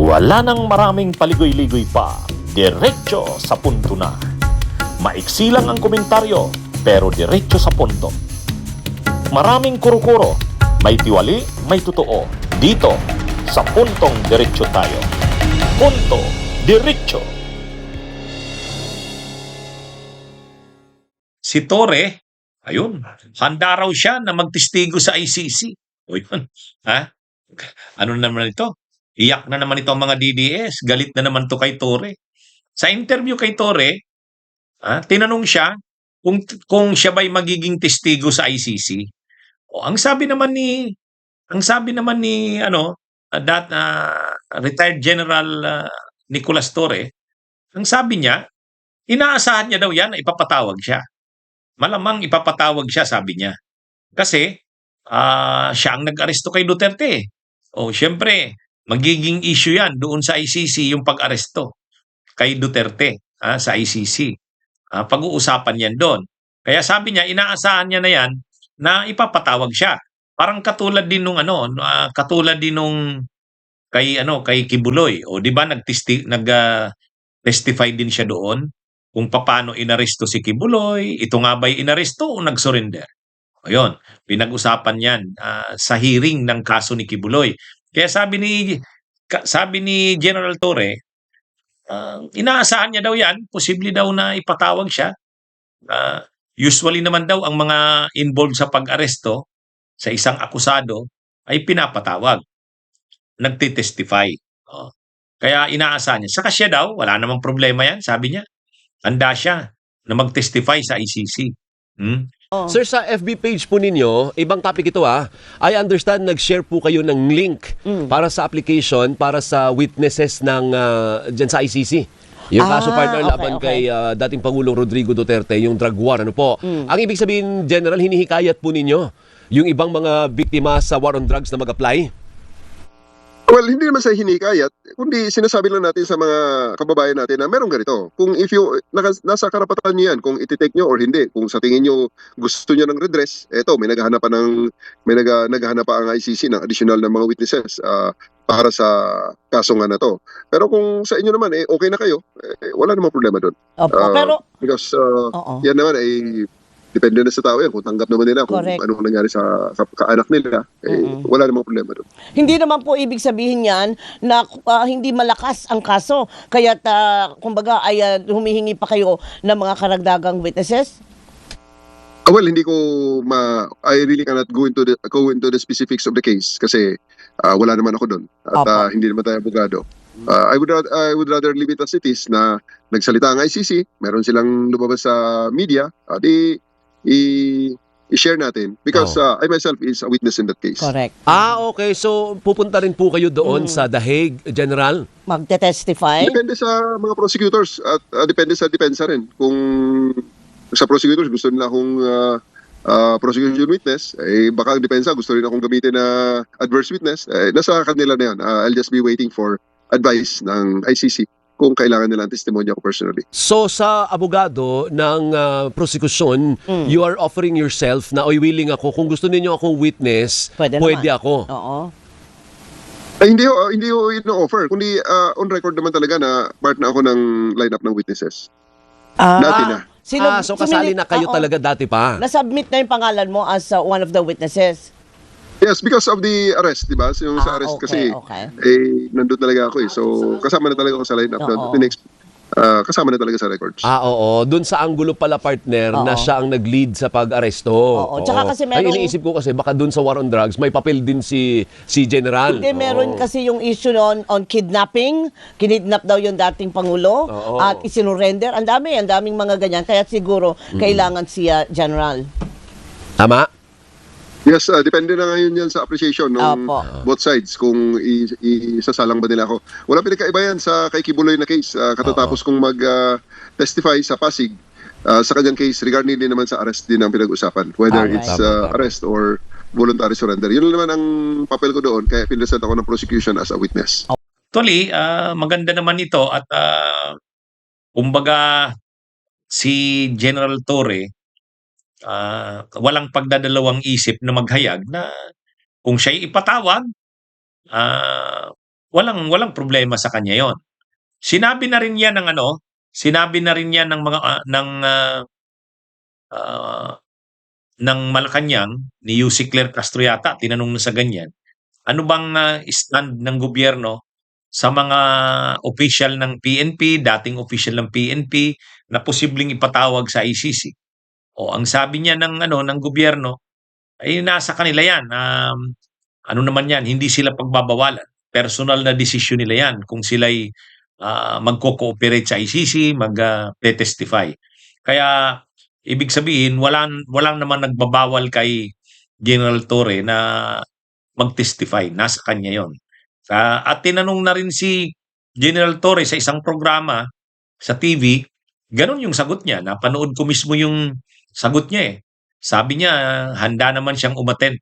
Wala nang maraming paligoy-ligoy pa, diretso sa punto na. Maiksi lang ang komentaryo, pero diretso sa punto. Maraming kuro-kuro, may tiwali, may totoo. Dito, sa puntong diretso tayo. Punto diretso. Si Torre, ayun, handa raw siya na magtestigo sa ICC. O yun, ha? Ano naman ito? Iyak na naman ito ang mga DDS. Galit na naman to kay Torre. Sa interview kay Torre, tinanong siya kung siya ba'y magiging testigo sa ICC. O ang sabi naman ni retired General Nicolas Torre, ang sabi niya, inaasahan niya daw yan na ipapatawag siya. Malamang ipapatawag siya, sabi niya. Kasi siya ang nag-aresto kay Duterte. O siyempre, magiging issue yan doon sa ICC yung pag-aresto kay Duterte sa ICC. Pag-uusapan yan doon. Kaya sabi niya, inaasahan niya na yan na ipapatawag siya. Parang katulad din nung kay Kibuloy. O di ba nag-testify din siya doon kung paano inaresto si Kibuloy, ito nga ba'y inaresto o nag-surrender? Ayun, pinag-usapan yan sa hearing ng kaso ni Kibuloy. Kaya sabi ni General Torre, inaasahan niya daw yan, posible daw na ipatawag siya. Usually naman daw ang mga involved sa pag-aresto sa isang akusado ay pinapatawag, nagtitestify. Kaya inaasahan niya. Saka siya daw, wala namang problema yan, sabi niya. Handa siya na mag-testify sa ICC. Sir, sa FB page po ninyo, ibang topic ito I understand nag-share po kayo ng link para sa application, para sa witnesses ng dyan sa ICC. Yung kaso partner laban kay dating Pangulong Rodrigo Duterte, yung drug war, ano po. Ang ibig sabihin, General, hinihikayat po ninyo yung ibang mga biktima sa war on drugs na mag-apply? Well, hindi naman sa hinikayat, kundi sinasabi lang natin sa mga kababayan natin na meron ganito. Kung nasa karapatan niyo yan, kung ititake nyo or hindi, kung sa tingin nyo gusto nyo ng redress, eto, may naghahanap pa ang ICC ng additional na mga witnesses para sa kaso nga na to. Pero kung sa inyo naman, okay na kayo, wala namang problema doon. Because yan naman depende na sa tao yan. Kung tanggap naman nila kung anong nangyari sa kaanak nila, wala namang problema doon. Hindi naman po ibig sabihin yan na hindi malakas ang kaso. Kaya kumbaga ay humihingi pa kayo ng mga karagdagang witnesses? Well, hindi ko I really cannot go into the specifics of the case kasi wala naman ako doon. At hindi naman tayo abogado. I would rather leave it as it is na nagsalita ang ICC, meron silang lumabas sa media, i-share natin because I myself is a witness in that case. Correct. Okay. So, pupunta rin po kayo doon sa The Hague, General? Magte-testify? Depende sa mga prosecutors at depende sa depensa rin. Kung sa prosecutors gusto nila akong prosecution witness, baka ang depensa gusto rin akong gamitin na adverse witness, nasa kanila na yan. I'll just be waiting for advice ng ICC kung kailangan nila ang testimonya ko personally. So sa abogado ng prosecution, you are offering yourself na willing ako, kung gusto ninyo akong witness, pwede ako. Oo. Hindi ko ino-offer, kundi on record naman talaga na part na ako ng lineup ng witnesses. Dati na. So kasali na kayo talaga dati pa? Nasubmit na yung pangalan mo as one of the witnesses? Yes, because of the arrest, di ba? Yung sa arrest kasi, nandun talaga ako So, kasama na talaga ako sa lineup. Kasama na talaga sa records. Oo. Doon sa anggulo pala, partner, na siya ang nag-lead sa pag-aresto. Tsaka kasi meron... Ay, iniisip ko kasi, baka doon sa war on drugs, may papel din si General. Hindi, meron kasi yung issue on kidnapping. Kinidnap daw yung dating Pangulo. At isinurrender. Ang daming mga ganyan. Kaya siguro, kailangan siya General. Tama? Yes, depende na ngayon yan sa appreciation ng both sides kung isasalang ba nila ako. Wala pinagkaiba yan sa kay Kibuloy na case. Katatapos kong mag-testify sa Pasig sa kanyang case regarding din naman sa arrest din ang pinag-usapan. Whether it's arrest or voluntary surrender. Yun naman ang papel ko doon kaya pinresent ako ng prosecution as a witness. Actually, maganda naman ito at kumbaga si General Torre walang pagdadalawang isip na maghayag na kung siya'y ipatawag, walang problema sa kanya 'yon. Sinabi na rin 'yan ng ano, sinabi na rin 'yan ng mga, ah, ng Malacanang, ni Yussi Claire Castro yata, tinanong na sa ganyan, ano bang, stand ng gobyerno sa mga opisyal ng PNP, dating opisyal ng PNP na posibleng ipatawag sa ICC. O ang sabi niya ng ano, ng gobyerno, ay nasa kanila 'yan, ano naman 'yan, hindi sila pagbabawalan. Personal na desisyon nila 'yan kung sila'y, magko-cooperate sa ICC, te-testify. Kaya ibig sabihin walang naman nagbabawal kay General Torre na mag-testify, nasa kanya 'yon. At tinanong na rin si General Torre sa isang programa sa TV, gano'n yung sagot niya. Napanood ko mismo yung sagot niya, eh. Sabi niya handa naman siyang umattend,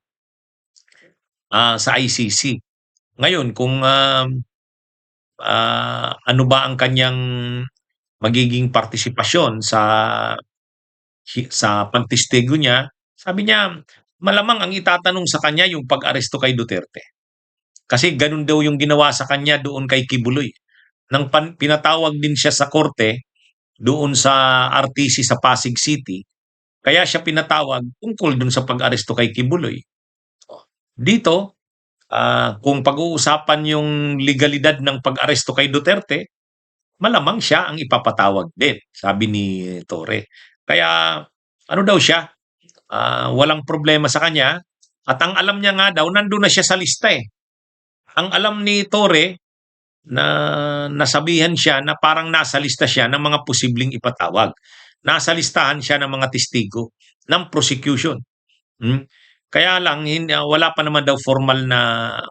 sa ICC. Ngayon kung, ano ba ang kanyang magiging partisipasyon sa pagtestigo niya, sabi niya malamang ang itatanong sa kanya yung pag-aresto kay Duterte. Kasi gano'n daw yung ginawa sa kanya doon kay Kibuloy. Nang pinatawag din siya sa korte doon sa RTC sa Pasig City, kaya siya pinatawag tungkol doon sa pag-aresto kay Kibuloy. Dito, kung pag-uusapan yung legalidad ng pag-aresto kay Duterte, malamang siya ang ipapatawag din, sabi ni Torre. Kaya ano daw siya, walang problema sa kanya, at ang alam niya nga daw, nandun na siya sa lista, eh. Ang alam ni Torre, na nasabihan siya na parang nasa lista siya ng mga posibleng ipatawag. Nasa listahan siya ng mga testigo ng prosecution. Kaya lang wala pa naman daw formal na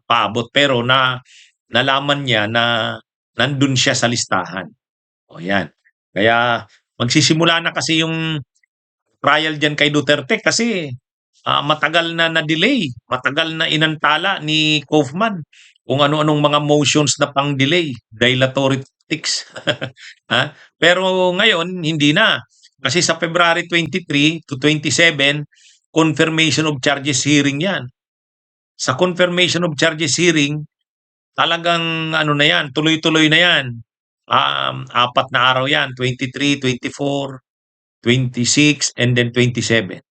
paabot, pero nalaman niya na nandun siya sa listahan. O yan. Kaya magsisimula na kasi yung trial diyan kay Duterte kasi matagal na na-delay, matagal na inantala ni Kaufman kung ano-anong mga motions na pang-delay, dilatory tactics. Pero ngayon, hindi na. Kasi sa February 23 to 27, confirmation of charges hearing yan. Sa confirmation of charges hearing, talagang ano na yan, tuloy-tuloy na yan. 4 na araw yan, 23, 24, 26, and then 27.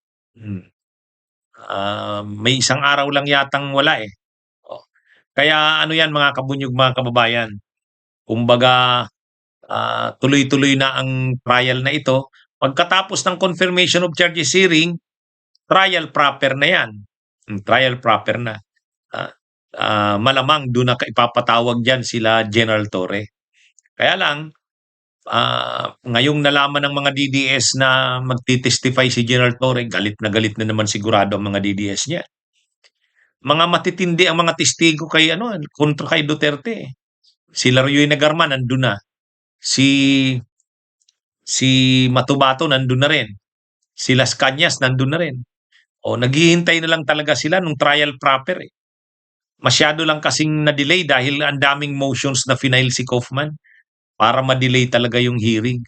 May isang araw lang yatang wala, eh. Kaya ano yan mga kabunyog, mga kababayan, kumbaga tuloy-tuloy na ang trial na ito. Pagkatapos ng confirmation of charges hearing, trial proper na yan. Trial proper na. Malamang doon na ipapatawag dyan sila General Torre. Kaya lang, ngayong nalaman ng mga DDS na magti-testify si General Torre, galit na naman sigurado ang mga DDS niya. Mga matitindi ang mga testigo kontra kay Duterte. Si Laroy Nagarman nandun na. Si Matubato nandun na rin. Si Las Cañas nandun na rin. O naghihintay na lang talaga sila nung trial proper, eh. Masyado lang kasing na-delay dahil ang daming motions na final si Kaufman para ma-delay talaga yung hearing,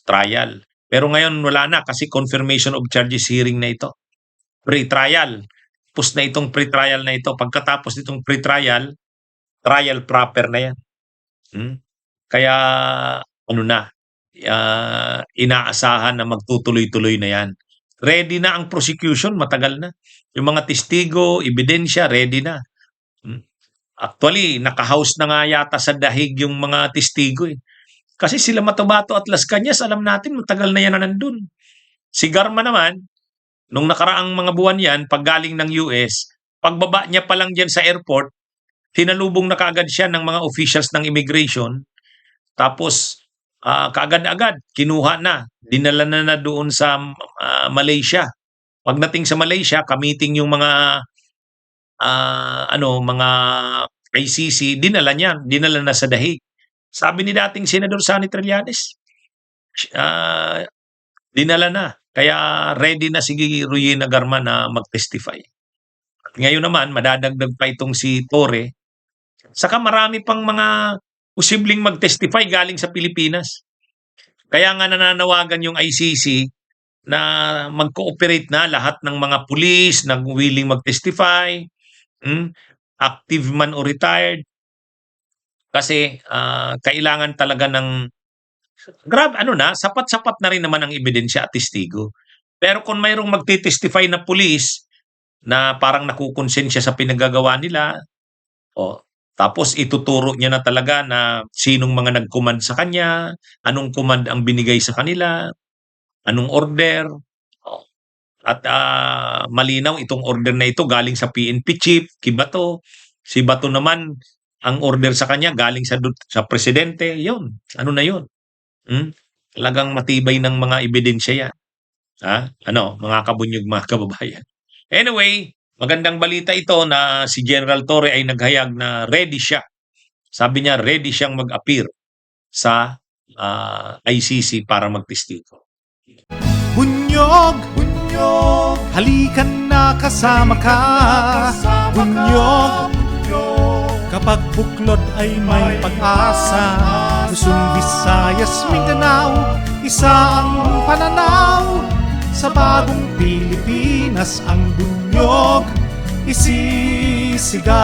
trial. Pero ngayon wala na kasi confirmation of charges hearing na ito. Pre-trial. Tapos na itong pre-trial na ito. Pagkatapos nitong pre-trial, trial proper na yan. Kaya ano na, inaasahan na magtutuloy-tuloy na yan. Ready na ang prosecution, matagal na. Yung mga testigo, ebidensya, ready na. Actually, naka-house na nga yata sa dahig yung mga testigo, eh. Kasi sila Matubato at Las Cañas, alam natin, matagal na yan na nandun. Si Garma naman, nung nakaraang mga buwan yan, pag galing ng US, pagbaba niya pa lang dyan sa airport, tinalubong na kaagad siya ng mga officials ng immigration. Tapos, kaagad-agad, kinuha na. Dinala na doon sa Malaysia. Pagdating sa Malaysia, kamiting yung mga mga ICC, dinala na sa dahig. Sabi ni dating Senador Sonny Trillanes, dinala na. Kaya ready na si Ruy Nagarman na mag-testify. At ngayon naman, madadagdag pa itong si Torre. Saka marami pang mga posibleng mag-testify galing sa Pilipinas. Kaya nga nananawagan yung ICC na mag-cooperate na lahat ng mga pulis na willing mag-testify, active man o retired, Kasi kailangan talaga ng sapat-sapat na rin naman ang ebidensya at testigo. Pero kung mayroong magti-testify na pulis na parang nakukonsensya sa pinagagawa nila, tapos ituturo niya na talaga na sinong mga nag-command sa kanya, anong command ang binigay sa kanila, anong order, at malinaw itong order na ito galing sa PNP chief, Kibato. Si Bato naman, ang order sa kanya galing sa presidente. Yun, ano na yun? Talagang matibay ng mga ebidensya yan. Mga kabunyog, mga kababayan. Anyway, magandang balita ito na si General Torre ay naghayag na ready siya. Sabi niya, ready siyang mag-appear sa ICC para magtestigo. Bunyog, bunyog, halikan na kasama ka. Bunyog, kapag buklod ay may pag-asa. Luzon, Visayas, Mindanao, isa ang pananaw. Sa bagong Pilipinas ang bunyog isisigaw.